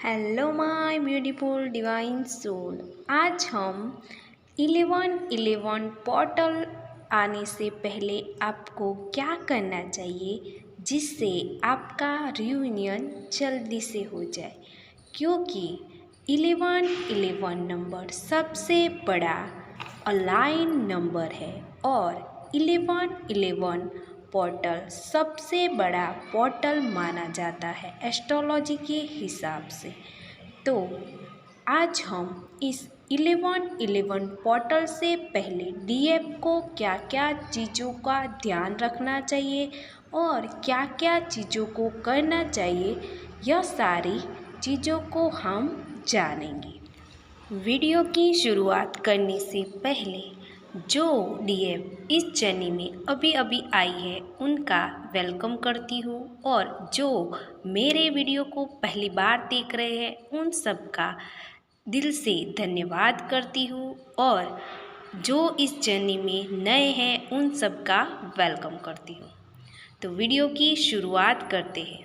Hello my beautiful divine soul. आज हम 1111 portal आने से पहले आपको क्या करना चाहिए जिससे आपका रियूनियन जल्दी से हो जाए, क्योंकि 1111 नंबर सबसे बड़ा अलाइन नंबर है और 1111 पोर्टल सबसे बड़ा पोर्टल माना जाता है एस्ट्रोलॉजी के हिसाब से। तो आज हम इस 1111 पोर्टल से पहले डीएफ को क्या क्या चीज़ों का ध्यान रखना चाहिए और क्या क्या चीज़ों को करना चाहिए, यह सारी चीज़ों को हम जानेंगे। वीडियो की शुरुआत करने से पहले जो डीएफ इस जर्नी में अभी अभी आई है उनका वेलकम करती हूँ, और जो मेरे वीडियो को पहली बार देख रहे हैं उन सब का दिल से धन्यवाद करती हूँ, और जो इस जर्नी में नए हैं उन सब का वेलकम करती हूँ। तो वीडियो की शुरुआत करते हैं।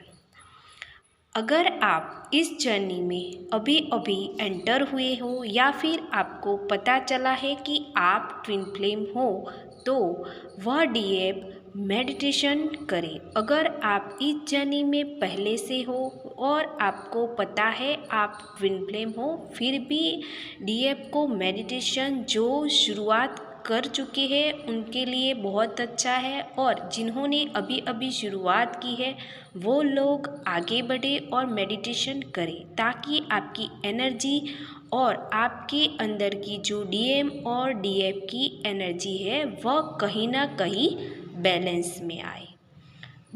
अगर आप इस जर्नी में अभी अभी एंटर हुए हो या फिर आपको पता चला है कि आप ट्विन फ्लेम हो, तो वह डीएफ मेडिटेशन करें। अगर आप इस जर्नी में पहले से हो और आपको पता है आप ट्विन फ्लेम हो, फिर भी डीएफ को मेडिटेशन जो शुरुआत कर चुके हैं उनके लिए बहुत अच्छा है, और जिन्होंने अभी अभी शुरुआत की है वो लोग आगे बढ़े और मेडिटेशन करें, ताकि आपकी एनर्जी और आपके अंदर की जो डीएम और डीएफ की एनर्जी है वह कहीं ना कहीं बैलेंस में आए।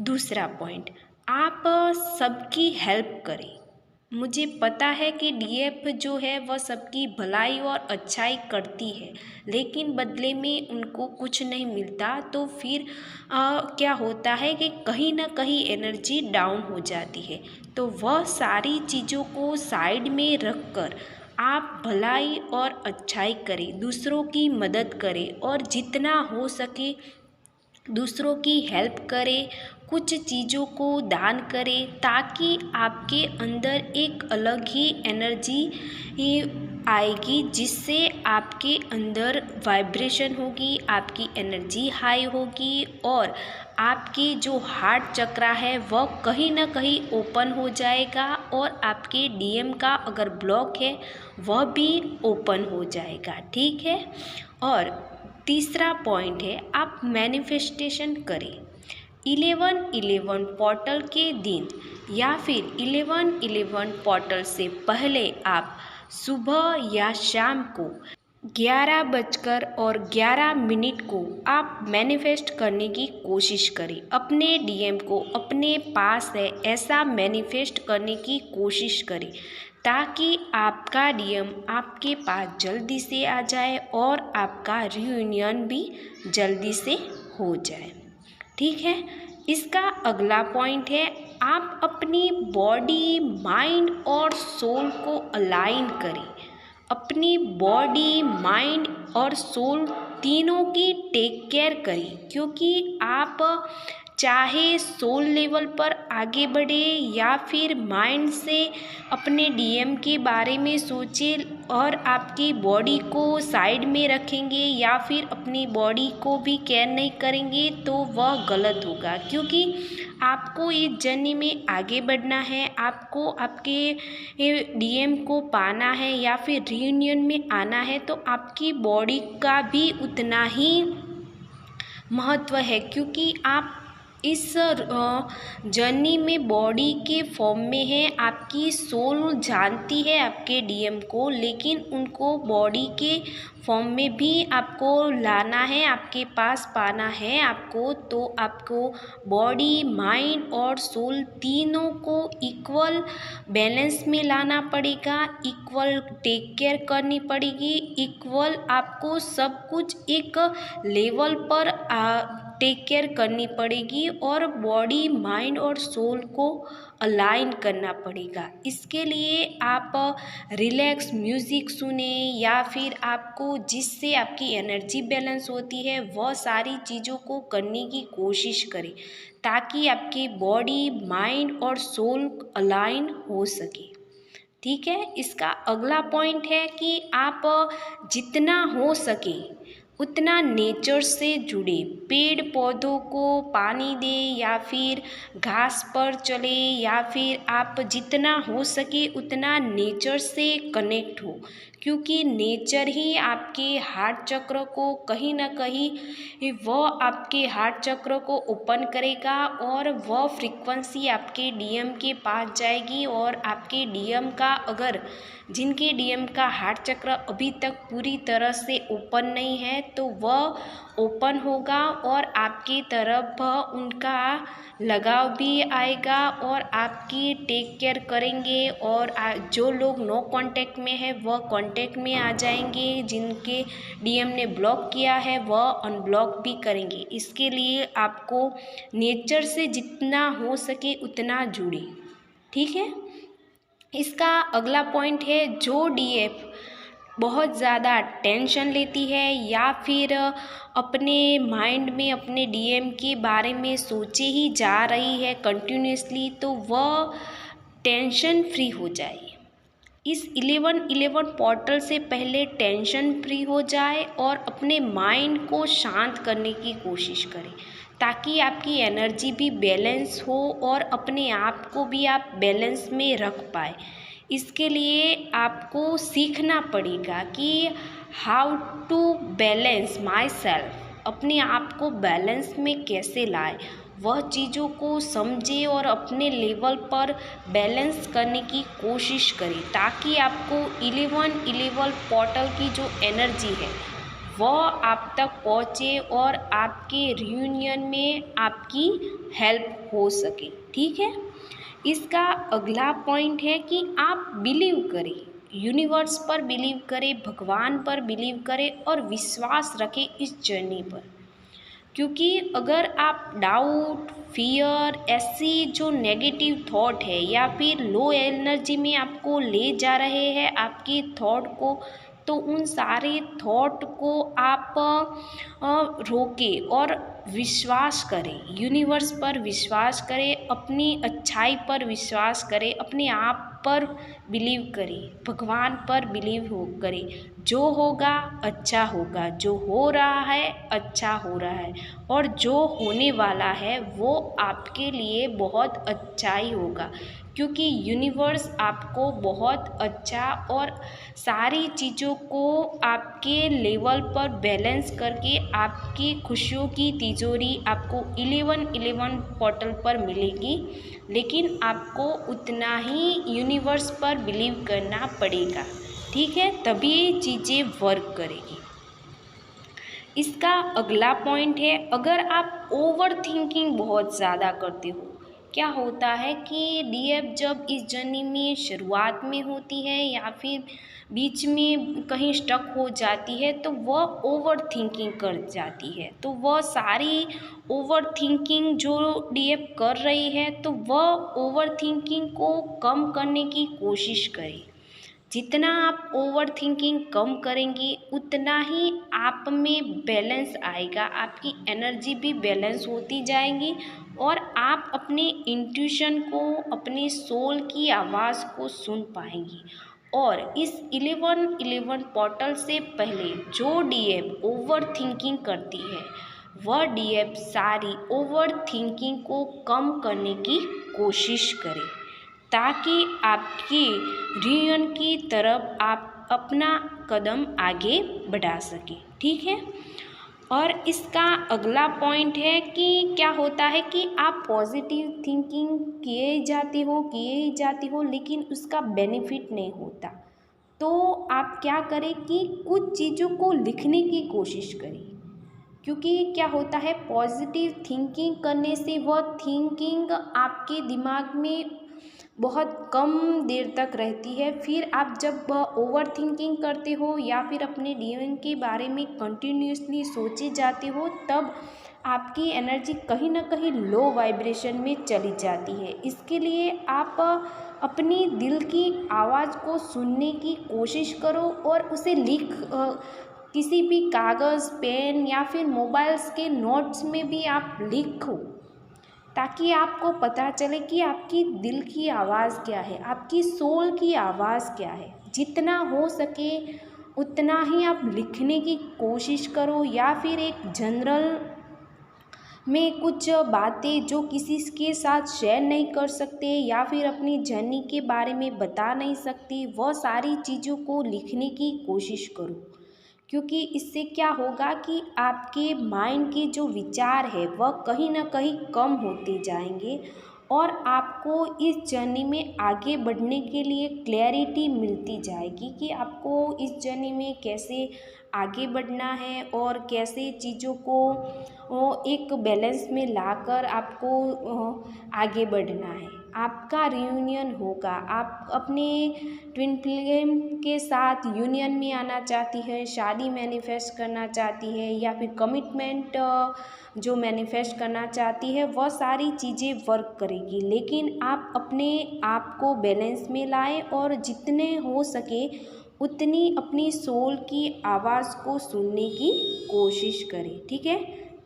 दूसरा पॉइंट, आप सबकी हेल्प करें। मुझे पता है कि डीएफ जो है वह सबकी भलाई और अच्छाई करती है, लेकिन बदले में उनको कुछ नहीं मिलता, तो फिर क्या होता है कि कहीं ना कहीं एनर्जी डाउन हो जाती है। तो वह सारी चीज़ों को साइड में रख कर आप भलाई और अच्छाई करें, दूसरों की मदद करें और जितना हो सके दूसरों की हेल्प करें, कुछ चीज़ों को दान करें, ताकि आपके अंदर एक अलग ही एनर्जी आएगी, जिससे आपके अंदर वाइब्रेशन होगी, आपकी एनर्जी हाई होगी, और आपकी जो हार्ट चक्रा है वह कहीं ना कहीं ओपन हो जाएगा, और आपके डीएम का अगर ब्लॉक है वह भी ओपन हो जाएगा। ठीक है। और तीसरा पॉइंट है, आप मैनिफेस्टेशन करें। 1111 पोर्टल के दिन या फिर 1111 पोर्टल से पहले आप सुबह या शाम को 11:11 को आप मैनिफेस्ट करने की कोशिश करें। अपने डीएम को अपने पास है ऐसा मैनिफेस्ट करने की कोशिश करें, ताकि आपका डीएम आपके पास जल्दी से आ जाए और आपका रियूनियन भी जल्दी से हो जाए। ठीक है। इसका अगला पॉइंट है, आप अपनी बॉडी, माइंड और सोल को अलाइन करें। अपनी बॉडी, माइंड और सोल तीनों की टेक केयर करें, क्योंकि आप चाहे सोल लेवल पर आगे बढ़े या फिर माइंड से अपने डीएम के बारे में सोचें और आपकी बॉडी को साइड में रखेंगे या फिर अपनी बॉडी को भी केयर नहीं करेंगे, तो वह गलत होगा। क्योंकि आपको इस जर्नी में आगे बढ़ना है, आपको आपके डीएम को पाना है या फिर रियूनियन में आना है, तो आपकी बॉडी का भी उतना ही महत्व है, क्योंकि आप इस जर्नी में बॉडी के फॉर्म में है। आपकी सोल जानती है आपके डीएम को, लेकिन उनको बॉडी के फॉर्म में भी आपको लाना है, आपके पास पाना है आपको। तो आपको बॉडी, माइंड और सोल तीनों को इक्वल बैलेंस में लाना पड़ेगा, इक्वल टेक केयर करनी पड़ेगी, इक्वल आपको सब कुछ एक लेवल पर टेक केयर करनी पड़ेगी, और बॉडी, माइंड और सोल को अलाइन करना पड़ेगा। इसके लिए आप रिलैक्स म्यूज़िक सुने या फिर आपको जिससे आपकी एनर्जी बैलेंस होती है वह सारी चीज़ों को करने की कोशिश करें, ताकि आपकी बॉडी, माइंड और सोल अलाइन हो सके। ठीक है। इसका अगला पॉइंट है कि आप जितना हो सके उतना नेचर से जुड़े, पेड़ पौधों को पानी दें या फिर घास पर चले, या फिर आप जितना हो सके उतना नेचर से कनेक्ट हो, क्योंकि नेचर ही आपके हार्ट चक्र को कहीं ना कहीं वह आपके हार्ट चक्र को ओपन करेगा और वह फ्रीक्वेंसी आपके डीएम के पास जाएगी, और आपके डीएम का अगर जिनके डीएम का हार्ट चक्र अभी तक पूरी तरह से ओपन नहीं है तो वह ओपन होगा और आपकी तरफ उनका लगाव भी आएगा और आपकी टेक केयर करेंगे, और जो लोग नो कांटेक्ट में है वह कांटेक्ट में आ जाएंगे, जिनके डीएम ने ब्लॉक किया है वह अनब्लॉक भी करेंगे। इसके लिए आपको नेचर से जितना हो सके उतना जुड़े, ठीक है। इसका अगला पॉइंट है, जो डीएफ बहुत ज़्यादा टेंशन लेती है या फिर अपने माइंड में अपने डीएम के बारे में सोचे ही जा रही है कंटिन्यूसली, तो वह टेंशन फ्री हो जाए। इस 11-11 पोर्टल से पहले टेंशन फ्री हो जाए और अपने माइंड को शांत करने की कोशिश करें, ताकि आपकी एनर्जी भी बैलेंस हो और अपने आप को भी आप बैलेंस में रख पाए। इसके लिए आपको सीखना पड़ेगा कि how to balance myself, अपने आप को बैलेंस में कैसे लाए, वह चीज़ों को समझे और अपने लेवल पर बैलेंस करने की कोशिश करें, ताकि आपको 11-11 पोर्टल की जो एनर्जी है वह आप तक पहुँचे और आपके रियूनियन में आपकी हेल्प हो सके, ठीक है। इसका अगला पॉइंट है कि आप बिलीव करें, यूनिवर्स पर बिलीव करें, भगवान पर बिलीव करें और विश्वास रखें इस जर्नी पर, क्योंकि अगर आप डाउट, फियर, ऐसी जो नेगेटिव थॉट है या फिर लो एनर्जी में आपको ले जा रहे हैं आपके थॉट को, तो उन सारे थॉट को आप रोकें और विश्वास करें, यूनिवर्स पर विश्वास करें, अपनी अच्छाई पर विश्वास करें, अपने आप पर बिलीव करें, भगवान पर बिलीव करें। जो होगा अच्छा होगा, जो हो रहा है अच्छा हो रहा है, और जो होने वाला है वो आपके लिए बहुत अच्छा ही होगा, क्योंकि यूनिवर्स आपको बहुत अच्छा और सारी चीज़ों को आपके लेवल पर बैलेंस करके आपकी खुशियों की तिजोरी आपको 11-11 पोर्टल पर मिलेगी, लेकिन आपको उतना ही यूनिवर्स पर बिलीव करना पड़ेगा, ठीक है, तभी ये चीज़ें वर्क करेगी। इसका अगला पॉइंट है, अगर आप ओवर थिंकिंग बहुत ज़्यादा करते हो, क्या होता है कि डीएफ जब इस जर्नी में शुरुआत में होती है या फिर बीच में कहीं स्टक हो जाती है तो वह ओवर थिंकिंग कर जाती है, तो वह सारी ओवर थिंकिंग जो डीएफ कर रही है तो वह ओवर थिंकिंग को कम करने की कोशिश करें। जितना आप ओवर थिंकिंग कम करेंगी उतना ही आप में बैलेंस आएगा, आपकी एनर्जी भी बैलेंस होती जाएगी और आप अपने इंट्यूशन को, अपने सोल की आवाज़ को सुन पाएंगी। और इस 11-11 पोर्टल से पहले जो डीएफ ओवर थिंकिंग करती है वह डीएफ सारी ओवर थिंकिंग को कम करने की कोशिश करे, ताकि आपकी रियूनियन की तरफ आप अपना कदम आगे बढ़ा सकें, ठीक है। और इसका अगला पॉइंट है कि क्या होता है कि आप पॉजिटिव थिंकिंग किए ही जाते हो लेकिन उसका बेनिफिट नहीं होता, तो आप क्या करें कि कुछ चीज़ों को लिखने की कोशिश करें, क्योंकि क्या होता है पॉजिटिव थिंकिंग करने से वह थिंकिंग आपके दिमाग में बहुत कम देर तक रहती है। फिर आप जब ओवर थिंकिंग करते हो या फिर अपने डीएम के बारे में कंटिन्यूसली सोचे जाते हो, तब आपकी एनर्जी कहीं ना कहीं लो वाइब्रेशन में चली जाती है। इसके लिए आप अपनी दिल की आवाज़ को सुनने की कोशिश करो और उसे किसी भी कागज़, पेन या फिर मोबाइल्स के नोट्स में भी आप लिखो, ताकि आपको पता चले कि आपकी दिल की आवाज़ क्या है, आपकी सोल की आवाज़ क्या है। जितना हो सके उतना ही आप लिखने की कोशिश करो, या फिर एक जनरल में कुछ बातें जो किसी के साथ शेयर नहीं कर सकते या फिर अपनी जर्नी के बारे में बता नहीं सकती, वह सारी चीज़ों को लिखने की कोशिश करो। क्योंकि इससे क्या होगा कि आपके माइंड के जो विचार है वह कहीं ना कहीं कम होते जाएंगे, और आपको इस जर्नी में आगे बढ़ने के लिए क्लैरिटी मिलती जाएगी कि आपको इस जर्नी में कैसे आगे बढ़ना है और कैसे चीज़ों को एक बैलेंस में लाकर आपको आगे बढ़ना है। आपका रियूनियन होगा, आप अपने ट्विन फ्लेम के साथ यूनियन में आना चाहती है, शादी मैनिफेस्ट करना चाहती है, या फिर कमिटमेंट जो मैनिफेस्ट करना चाहती है, वह सारी चीज़ें वर्क करेगी। लेकिन आप अपने आप को बैलेंस में लाएं और जितने हो सके उतनी अपनी सोल की आवाज़ को सुनने की कोशिश करें। ठीक है,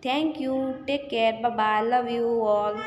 thank you, take care, bye bye, love you all.